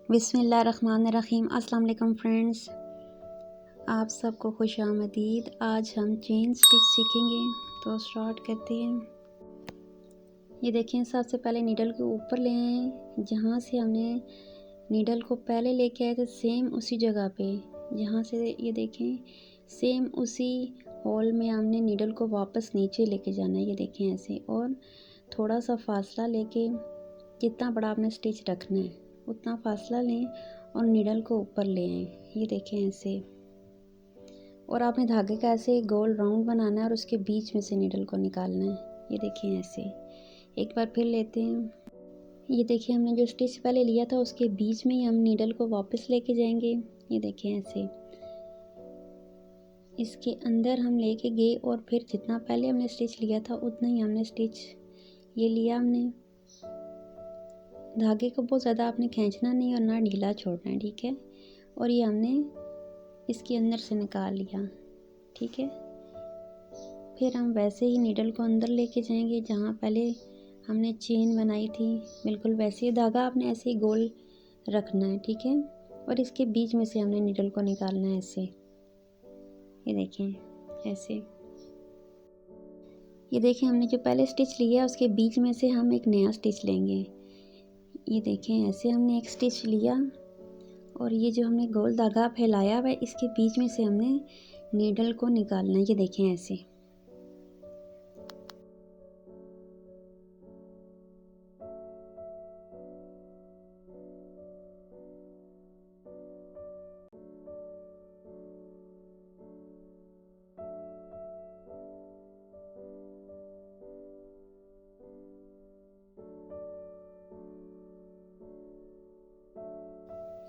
बिस्मिल्लाहिर्रहमानिर्रहीम। अस्सलाम वालेकुम फ्रेंड्स, आप सबको खुश आमदीद। आज हम चेन स्टिच सीखेंगे, तो स्टार्ट करते हैं। ये देखें, सबसे पहले नीडल के ऊपर ले आए। जहाँ से हमने नीडल को पहले लेके आए थे सेम उसी जगह पे, जहाँ से ये देखें सेम उसी होल में हमने नीडल को वापस नीचे लेके जाना है। ये देखें ऐसे, और थोड़ा सा फासला लेके, जितना बड़ा आपने स्टिच रखना है उतना फासला लें और नीडल को ऊपर ले आएँ। ये देखें ऐसे, और आपने धागे का ऐसे गोल राउंड बनाना है और उसके बीच में से नीडल को निकालना है। ये देखें ऐसे, एक बार फिर लेते हैं। ये देखिए, हमने जो स्टिच पहले लिया था उसके बीच में ही हम नीडल को वापस लेके जाएंगे। ये देखें ऐसे, इसके अंदर हम लेके गए और फिर जितना पहले हमने स्टिच लिया था उतना ही हमने स्टिच ये लिया। हमने धागे को बहुत ज़्यादा आपने खींचना नहीं और ना ढीला छोड़ना है, ठीक है। और ये हमने इसके अंदर से निकाल लिया, ठीक है। फिर हम वैसे ही नीडल को अंदर लेके जाएंगे जहाँ पहले हमने चेन बनाई थी, बिल्कुल वैसे ही धागा आपने ऐसे ही गोल रखना है, ठीक है। और इसके बीच में से हमने नीडल को निकालना है ऐसे। ये देखें ऐसे, ये देखें हमने जो पहले स्टिच लिया उसके बीच में से हम एक नया स्टिच लेंगे। ये देखें ऐसे, हमने एक स्टिच लिया और ये जो हमने गोल धागा फैलाया हुआ है इसके बीच में से हमने नीडल को निकालना है। ये देखें ऐसे,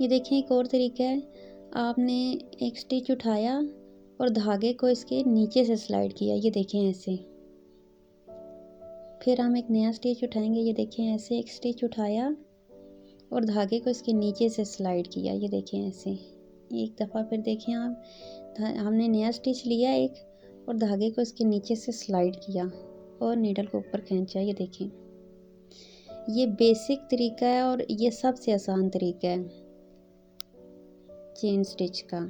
ये देखें एक और तरीका है। आपने एक स्टिच उठाया और धागे को इसके नीचे से स्लाइड किया। ये देखें ऐसे, फिर हम एक नया स्टिच उठाएंगे। ये देखें ऐसे, एक स्टिच उठाया और धागे को इसके नीचे से स्लाइड किया। ये देखें ऐसे, एक दफ़ा फिर देखें आप, हमने नया स्टिच लिया एक और धागे को इसके नीचे से स्लाइड किया और नीडल को ऊपर खींचा। ये देखें, ये बेसिक तरीका है और ये सबसे आसान तरीका है चेन स्टिच का।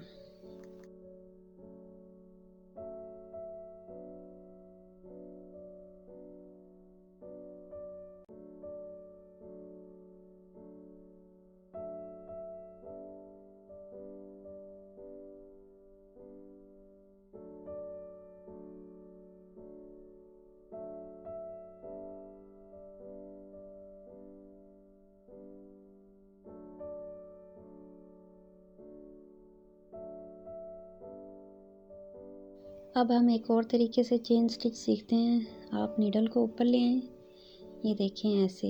अब हम एक और तरीके से चेन स्टिच सीखते हैं। आप नीडल को ऊपर ले आएँ। ये देखें ऐसे,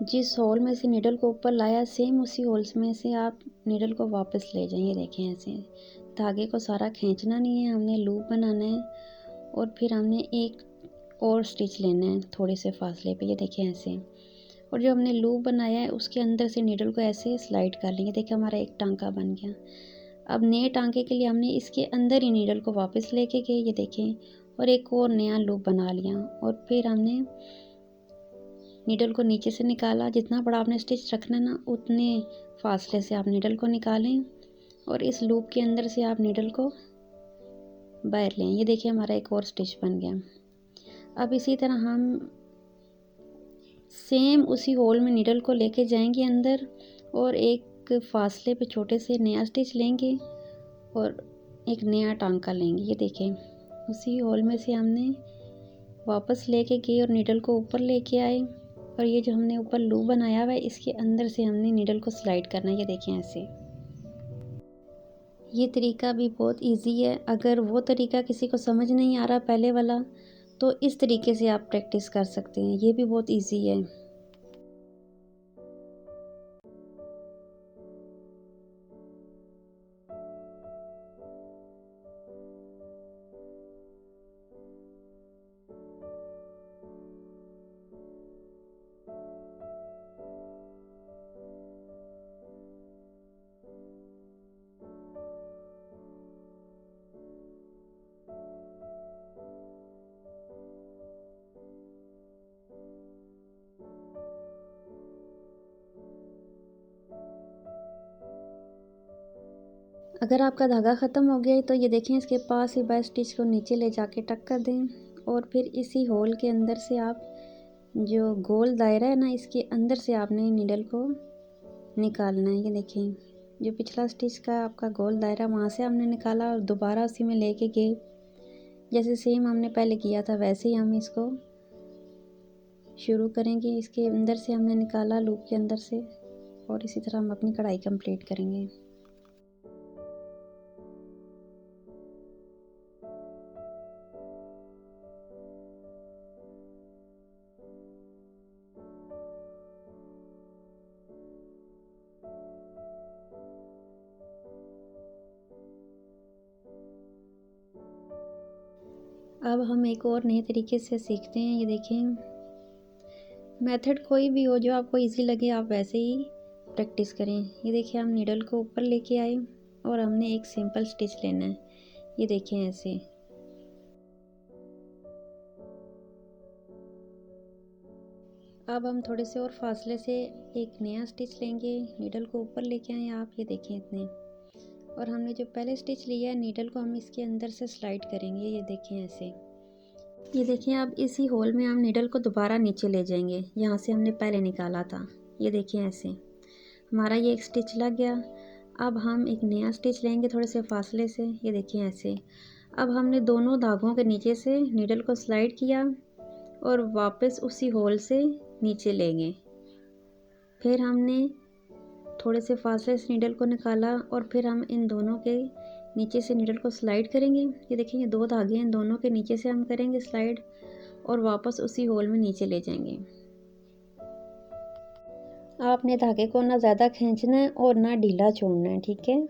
जिस होल में से नीडल को ऊपर लाया सेम उसी होल्स में से आप नीडल को वापस ले जाएं। ये देखें ऐसे, धागे को सारा खींचना नहीं है, हमने लूप बनाना है और फिर हमने एक और स्टिच लेना है थोड़े से फासले पे। ये देखें ऐसे, और जो हमने लूप बनाया है उसके अंदर से नीडल को ऐसे स्लाइड कर लेंगे। देखिए हमारा एक टांका बन गया। अब नए टांके के लिए हमने इसके अंदर ही नीडल को वापस लेके गए। ये देखें, और एक और नया लूप बना लिया और फिर हमने नीडल को नीचे से निकाला। जितना बड़ा आपने स्टिच रखना है ना उतने फासले से आप नीडल को निकालें और इस लूप के अंदर से आप नीडल को बाहर लें। ये देखिए हमारा एक और स्टिच बन गया। अब इसी तरह हम सेम उसी होल में नीडल को लेके जाएंगे अंदर और एक फासले पे छोटे से नया स्टिच लेंगे और एक नया टांका लेंगे। ये देखें, उसी होल में से हमने वापस लेके गए और नीडल को ऊपर लेके आए और ये जो हमने ऊपर लूप बनाया हुआ है इसके अंदर से हमने नीडल को स्लाइड करना है। ये देखें ऐसे, ये तरीका भी बहुत इजी है। अगर वो तरीका किसी को समझ नहीं आ रहा पहले वाला, तो इस तरीके से आप प्रैक्टिस कर सकते हैं। ये भी बहुत इजी है। अगर आपका धागा ख़त्म हो गया है तो ये देखें इसके पास ही बाय स्टिच को नीचे ले जाके टक कर दें और फिर इसी होल के अंदर से आप जो गोल दायरा है ना, इसके अंदर से आपने नीडल को निकालना है। ये देखें जो पिछला स्टिच का आपका गोल दायरा वहाँ से हमने निकाला और दोबारा उसी में लेके गए, जैसे सेम हमने पहले किया था वैसे ही हम इसको शुरू करेंगे। इसके अंदर से हमने निकाला लूप के अंदर से और इसी तरह हम अपनी कढ़ाई कंप्लीट करेंगे। अब हम एक और नए तरीके से सीखते हैं। ये देखें मेथड कोई भी हो जो आपको इजी लगे आप वैसे ही प्रैक्टिस करें। ये देखिए हम नीडल को ऊपर लेके आए और हमने एक सिंपल स्टिच लेना है। ये देखें ऐसे। अब हम थोड़े से और फासले से एक नया स्टिच लेंगे, नीडल को ऊपर लेके आए आप। ये देखें इतने, और हमने जो पहले स्टिच लिया है नीडल को हम इसके अंदर से स्लाइड करेंगे। ये देखें ऐसे। ये देखें अब इसी होल में हम नीडल को दोबारा नीचे ले जाएंगे, यहाँ से हमने पहले निकाला था। ये देखें ऐसे हमारा ये एक स्टिच लग गया। अब हम एक नया स्टिच लेंगे थोड़े से फासले से। ये देखें ऐसे। अब हमने दोनों धागों के नीचे से नीडल को स्लाइड किया और वापस उसी होल से नीचे लेंगे। फिर हमने थोड़े से फासले से नीडल को निकाला और फिर हम इन दोनों के नीचे से नीडल को स्लाइड करेंगे। ये देखिए ये दो धागे हैं, इन दोनों के नीचे से हम करेंगे स्लाइड और वापस उसी होल में नीचे ले जाएंगे। आपने धागे को ना ज़्यादा खींचना है और ना ढीला छोड़ना है, ठीक है।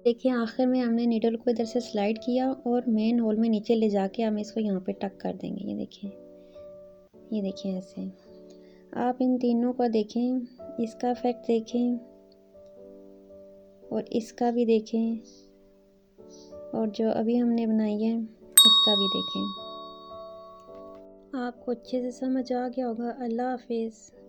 देखिए आखिर में हमने नीडल को इधर से स्लाइड किया और मेन होल में नीचे ले जाके हम इसको यहाँ पे टक कर देंगे। ये देखिए ऐसे। आप इन तीनों को देखें, इसका इफेक्ट देखें और इसका भी देखें और जो अभी हमने बनाई है इसका भी देखें। आपको अच्छे से समझ आ गया होगा। अल्लाह हाफिज़।